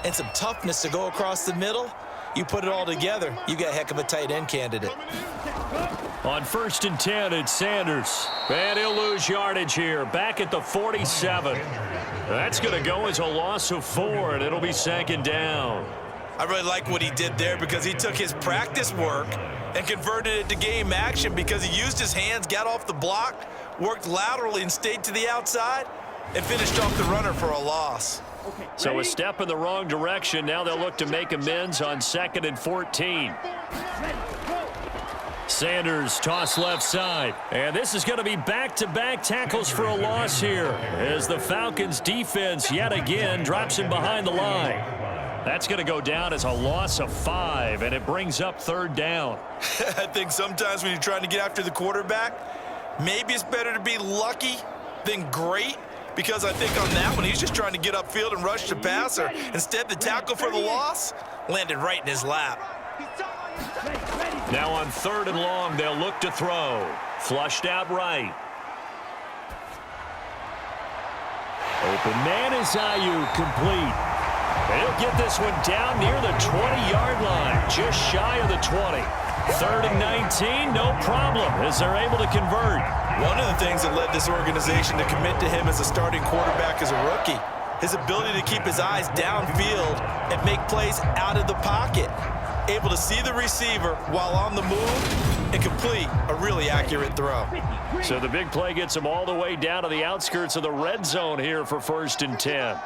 and some toughness to go across the middle, you put it all together, you got a heck of a tight end candidate. On 1st and 10, it's Sanders. And he'll lose yardage here, back at the 47. That's going to go as a loss of 4, and it'll be second down. I really like what he did there because he took his practice work and converted it to game action because he used his hands, got off the block, worked laterally and stayed to the outside, and finished off the runner for a loss. So a step in the wrong direction. Now they'll look to make amends on 2nd and 14. Sanders toss left side. And this is going to be back-to-back tackles for a loss here as the Falcons defense yet again drops him behind the line. That's going to go down as a loss of 5, and it brings up third down. I think sometimes when you're trying to get after the quarterback, maybe it's better to be lucky than great, because I think on that one, he's just trying to get upfield and rush the passer. Instead, the tackle for the loss landed right in his lap. Now on 3rd and long, they'll look to throw. Flushed out right. Open man is Ayuk, complete. And he'll get this one down near the 20-yard line, just shy of the 20. 3rd and 19, no problem, as they're able to convert. One of the things that led this organization to commit to him as a starting quarterback as a rookie, his ability to keep his eyes downfield and make plays out of the pocket. Able to see the receiver while on the move and complete a really accurate throw. So the big play gets him all the way down to the outskirts of the red zone here for 1st and 10.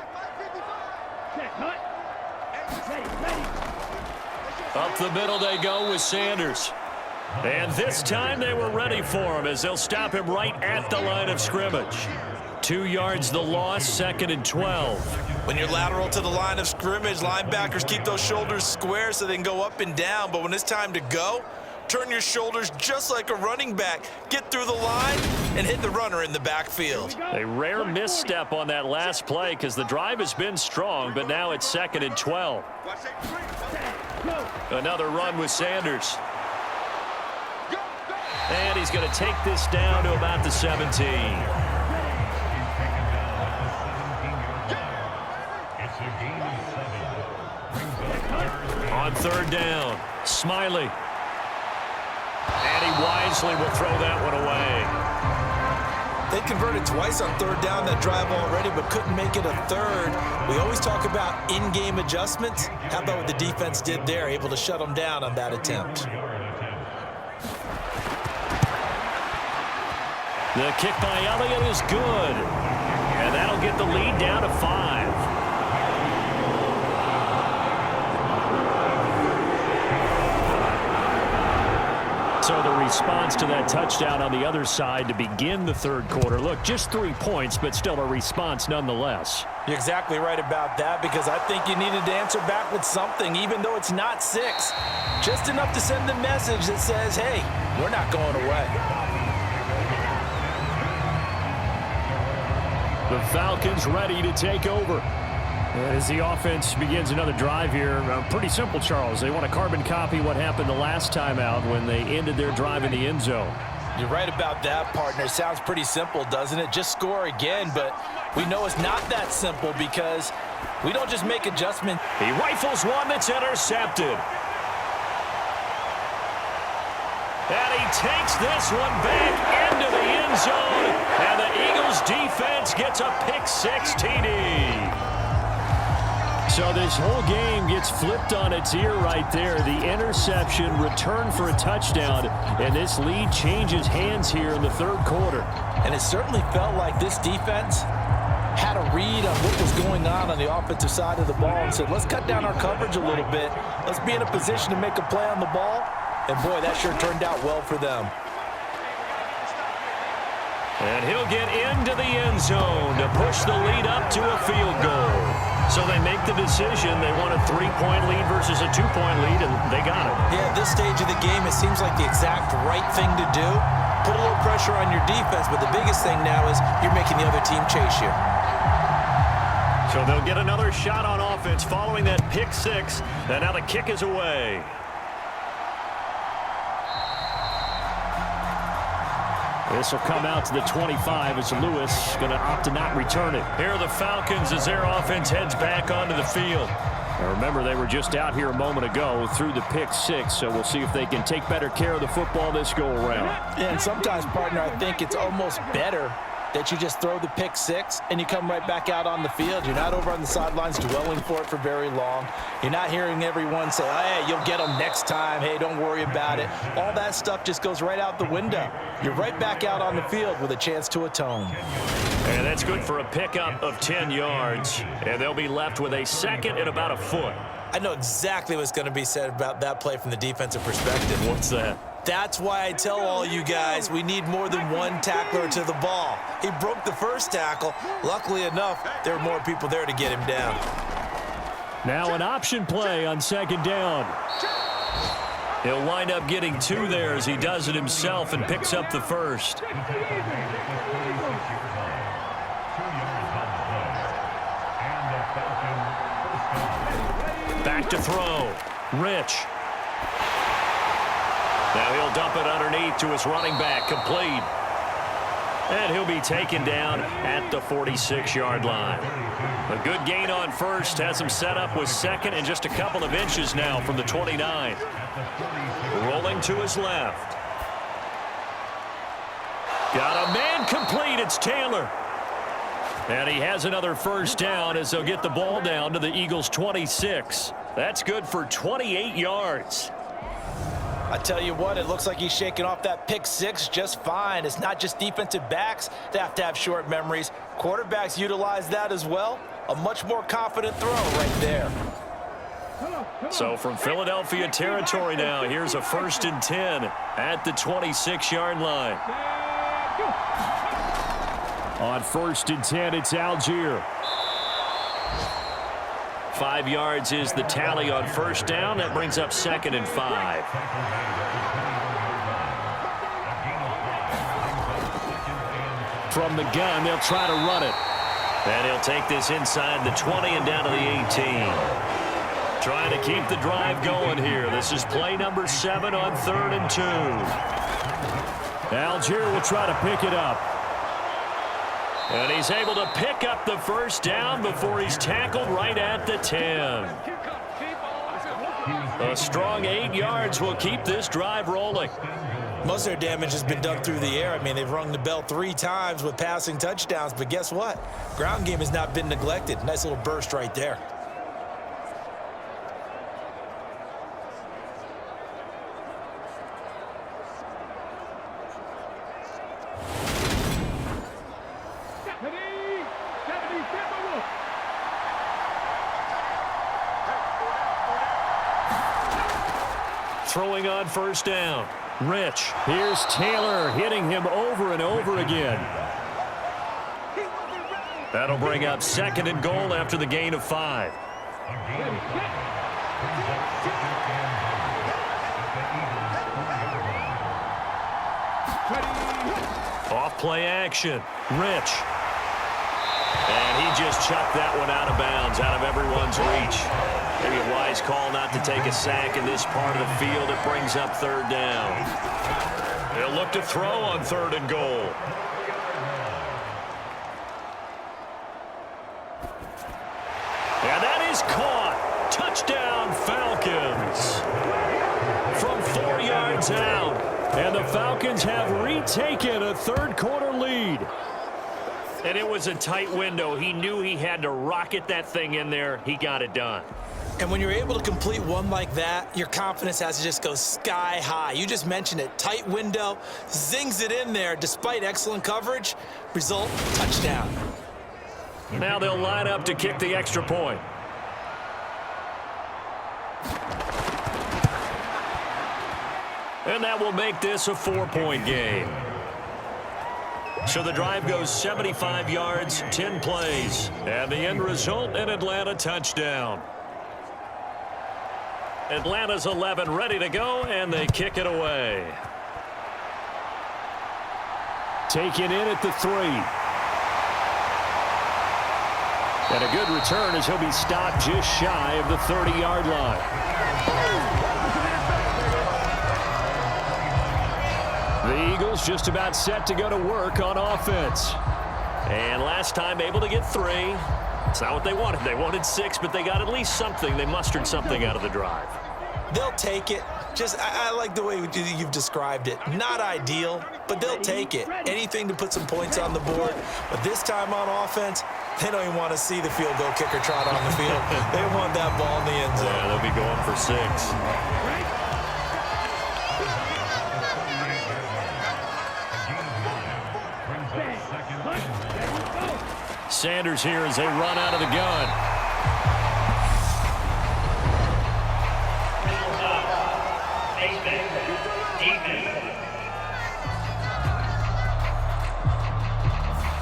Up the middle they go with Sanders. And this time they were ready for him as they'll stop him right at the line of scrimmage. 2 yards the loss, 2nd and 12. When you're lateral to the line of scrimmage, linebackers keep those shoulders square so they can go up and down. But when it's time to go, turn your shoulders just like a running back. Get through the line and hit the runner in the backfield. A rare misstep on that last play because the drive has been strong, but now it's 2nd and 12. Another run with Sanders. And he's going to take this down to about the 17. third down. Smiley. And he wisely will throw that one away. They converted twice on third down that drive already, but couldn't make it a third. We always talk about in-game adjustments. How about what the defense did there, able to shut them down on that attempt? The kick by Elliott is good. And that'll get the lead down to 5. So the response to that touchdown on the other side to begin the third quarter. Look, just 3 points, but still a response nonetheless. You're exactly right about that, because I think you needed to answer back with something, even though it's not 6. Just enough to send a message that says, hey, we're not going away. The Falcons ready to take over. As the offense begins another drive here, pretty simple, Charles. They want to carbon copy what happened the last time out when they ended their drive in the end zone. You're right about that, partner. Sounds pretty simple, doesn't it? Just score again, but we know it's not that simple because we don't just make adjustments. He rifles one that's intercepted. And he takes this one back into the end zone. And the Eagles defense gets a pick-6 TD. So this whole game gets flipped on its ear right there. The interception, return for a touchdown, and this lead changes hands here in the third quarter. And it certainly felt like this defense had a read on what was going on the offensive side of the ball and said, let's cut down our coverage a little bit. Let's be in a position to make a play on the ball. And, boy, that sure turned out well for them. And he'll get into the end zone to push the lead up to a field goal. So they make the decision. They want a 3-point lead versus a 2-point lead, and they got it. Yeah, at this stage of the game, it seems like the exact right thing to do. Put a little pressure on your defense, but the biggest thing now is you're making the other team chase you. So they'll get another shot on offense following that pick-6, and now the kick is away. This will come out to the 25 as Lewis going to opt to not return it. Here are the Falcons as their offense heads back onto the field. Now remember, they were just out here a moment ago through the pick-6, so we'll see if they can take better care of the football this go-around. Yeah, and sometimes, partner, I think it's almost better that you just throw the pick-6 and you come right back out on the field. You're not over on the sidelines dwelling for it for very long. You're not hearing everyone say, oh, hey, you'll get them next time. Hey, don't worry about it. All that stuff just goes right out the window. You're right back out on the field with a chance to atone. And that's good for a pickup of 10 yards. And they'll be left with a second and about a foot. I know exactly what's going to be said about that play from the defensive perspective. What's that? That's why I tell all you guys we need more than one tackler to the ball. He broke the first tackle. Luckily enough, there were more people there to get him down. Now an option play on second down. He'll wind up getting 2 there as he does it himself and picks up the first. Back to throw. Rich. Now he'll dump it underneath to his running back, complete. And he'll be taken down at the 46-yard line. A good gain on first, has him set up with second and just a couple of inches now from the 29. Rolling to his left. Got a man complete, it's Taylor. And he has another first down as they'll get the ball down to the Eagles' 26. That's good for 28 yards. I tell you what, it looks like he's shaking off that pick-6 just fine. It's not just defensive backs that have short memories. Quarterbacks utilize that as well. A much more confident throw right there. So from Philadelphia territory now, here's a 1st and 10 at the 26-yard line. On 1st and 10, it's Algier. 5 yards is the tally on first down. That brings up 2nd and 5. From the gun, they'll try to run it. And he'll take this inside the 20 and down to the 18. Trying to keep the drive going here. This is play number 7 on 3rd and 2. Algier will try to pick it up. And he's able to pick up the first down before he's tackled right at the 10. A strong 8 yards will keep this drive rolling. Most of their damage has been done through the air. I mean, they've rung the bell 3 times with passing touchdowns, but guess what? Ground game has not been neglected. Nice little burst right there. Throwing on first down. Rich. Here's Taylor hitting him over and over again. That'll bring up 2nd and goal after the gain of 5. Off play action. Rich. And he just chucked that one out of bounds, out of everyone's reach. Maybe a wise call not to take a sack in this part of the field. It brings up 3rd down. They'll look to throw on 3rd and goal. And that is caught. Touchdown, Falcons. From 4 yards out. And the Falcons have retaken a 3rd quarter lead. And it was a tight window. He knew he had to rocket that thing in there. He got it done. And when you're able to complete one like that, your confidence has to just go sky high. You just mentioned it. Tight window, zings it in there despite excellent coverage. Result, touchdown. Now they'll line up to kick the extra point. And that will make this a 4-point game. So the drive goes 75 yards, 10 plays. And the end result, an Atlanta touchdown. Atlanta's 11 ready to go, and they kick it away. Taken in at the 3. And a good return as he'll be stopped just shy of the 30-yard line. The Eagles just about set to go to work on offense. And last time able to get 3. It's not what they wanted. They wanted 6, but they got at least something. They mustered something out of the drive. They'll take it. I like the way you've described it. Not ideal, but they'll take it. Anything to put some points on the board. But this time on offense, they don't even want to see the field goal kicker trot on the field. They want that ball in the end zone. Yeah, they'll be going for 6. Sanders here as they run out of the gun.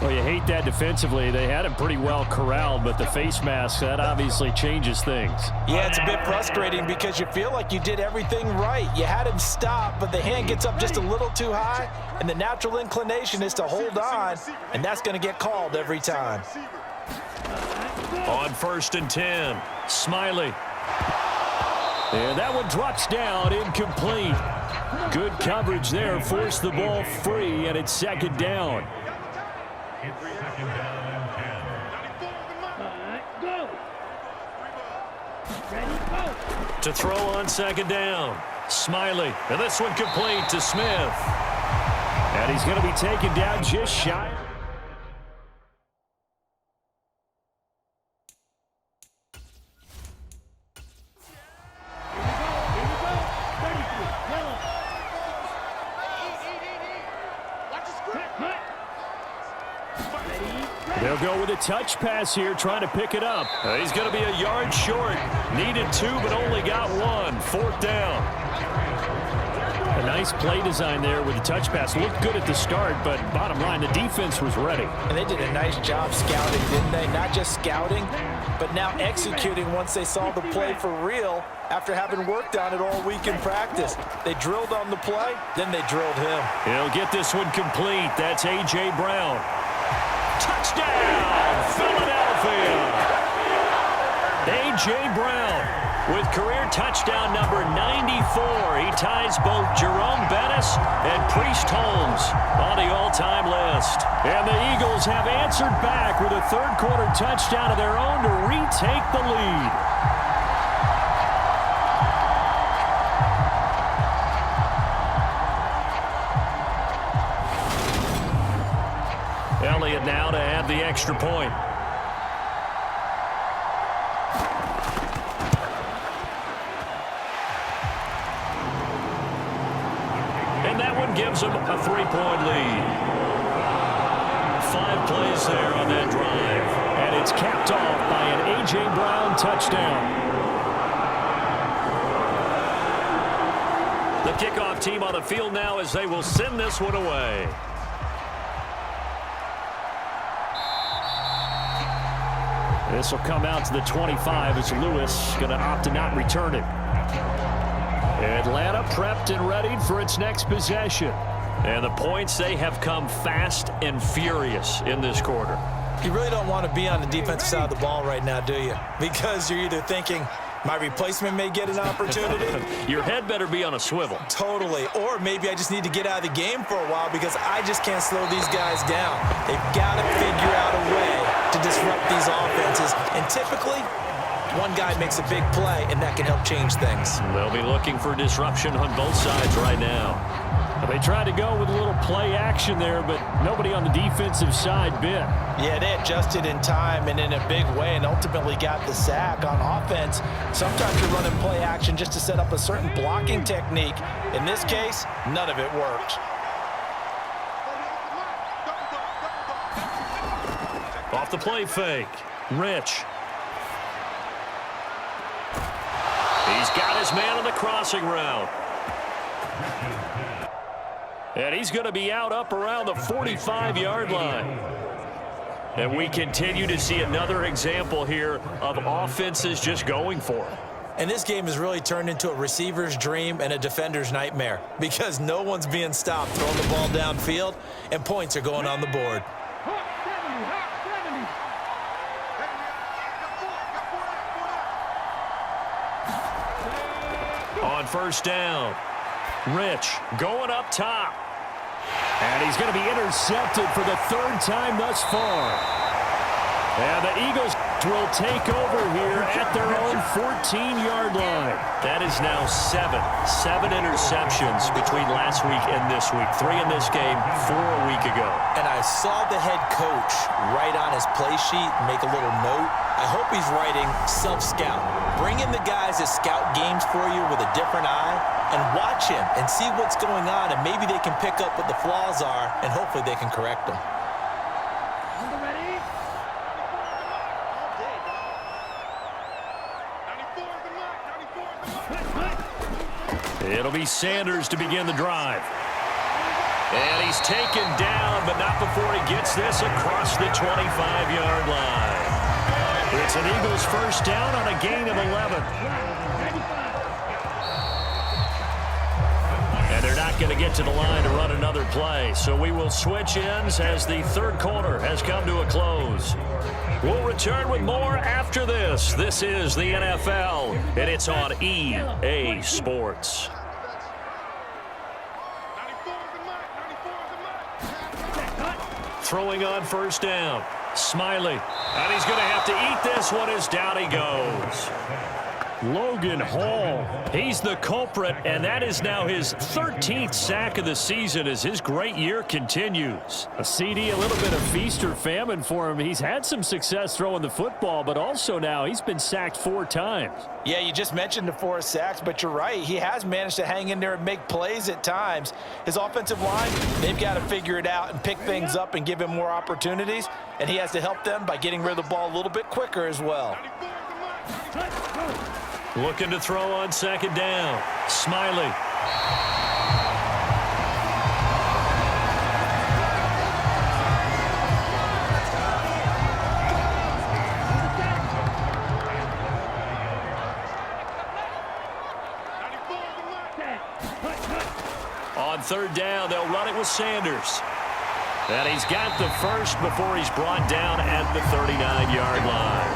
Well, you hate that defensively. They had him pretty well corralled, but the face mask, that obviously changes things. Yeah, it's a bit frustrating because you feel like you did everything right. You had him stop, but the hand gets up just a little too high, and the natural inclination is to hold on, and that's going to get called every time. On 1st and 10, Smiley. And that one drops down, incomplete. Good coverage there, forced the ball free, and it's 2nd down. It's 2nd down and 10. To throw on 2nd down, Smiley. And this one complete to Smith. And he's going to be taken down just shy. They'll go with a touch pass here, trying to pick it up. He's going to be a yard short. Needed 2, but only got 1. 4th down. A nice play design there with the touch pass. Looked good at the start, but bottom line, the defense was ready. And they did a nice job scouting, didn't they? Not just scouting, but now executing once they saw the play for real after having worked on it all week in practice. They drilled on the play, then they drilled him. He'll get this one complete. That's A.J. Brown. Touchdown, Philadelphia! A.J. Brown with career touchdown number 94. He ties both Jerome Bettis and Priest Holmes on the all-time list. And the Eagles have answered back with a 3rd quarter touchdown of their own to retake the lead. Elliott now to add the extra point. And that one gives them a 3-point lead. 5 plays there on that drive. And it's capped off by an A.J. Brown touchdown. The kickoff team on the field now as they will send this one away. This will come out to the 25 as Lewis going to opt to not return it. Atlanta prepped and readied for its next possession. And the points, they have come fast and furious in this quarter. You really don't want to be on the defensive side of the ball right now, do you? Because you're either thinking, my replacement may get an opportunity. Your head better be on a swivel. Totally. Or maybe I just need to get out of the game for a while because I just can't slow these guys down. They've got to figure out a way to disrupt these offenses. And typically, one guy makes a big play, and that can help change things. They'll be looking for disruption on both sides right now. They tried to go with a little play action there, but nobody on the defensive side bit. Yeah, they adjusted in time and in a big way and ultimately got the sack. On offense, sometimes you're running play action just to set up a certain blocking technique. In this case, none of it worked. Off the play fake. Rich. He's got his man on the crossing route. And he's going to be out up around the 45-yard line. And we continue to see another example here of offenses just going for it. And this game has really turned into a receiver's dream and a defender's nightmare because no one's being stopped throwing the ball downfield, and points are going on the board. On first down, Rich going up top. And he's going to be intercepted for the 3rd time thus far. And the Eagles will take over here at their own 14-yard line. That is now 7 interceptions between last week and this week. 3 in this game, 4 a week ago. And I saw the head coach write on his play sheet, make a little note. I hope he's writing self-scout. Bring in the guys that scout games for you with a different eye and watch him and see what's going on, and maybe they can pick up what the flaws are, and hopefully they can correct them. It'll be Sanders to begin the drive. And he's taken down, but not before he gets this across the 25-yard line. It's an Eagles first down on a gain of 11. And they're not going to get to the line to run another play. So we will switch ends as the 3rd quarter has come to a close. We'll return with more after this. This is the NFL, and it's on EA Sports. Throwing on first down. Smiley. And he's going to have to eat this one as down he goes. Logan Hall. He's the culprit, and that is now his 13th sack of the season as his great year continues. A CD, a little bit of feast or famine for him. He's had some success throwing the football, but also now he's been sacked 4 times. Yeah, you just mentioned the 4 sacks, but you're right. He has managed to hang in there and make plays at times. His offensive line, they've got to figure it out and pick things up and give him more opportunities, and he has to help them by getting rid of the ball a little bit quicker as well. Looking to throw on second down. Smiley. On 3rd down, they'll run it with Sanders. And he's got the first before he's brought down at the 39-yard line.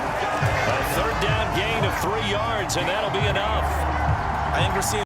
A 3rd down gain of 3 yards, and that'll be enough. I think we're seeing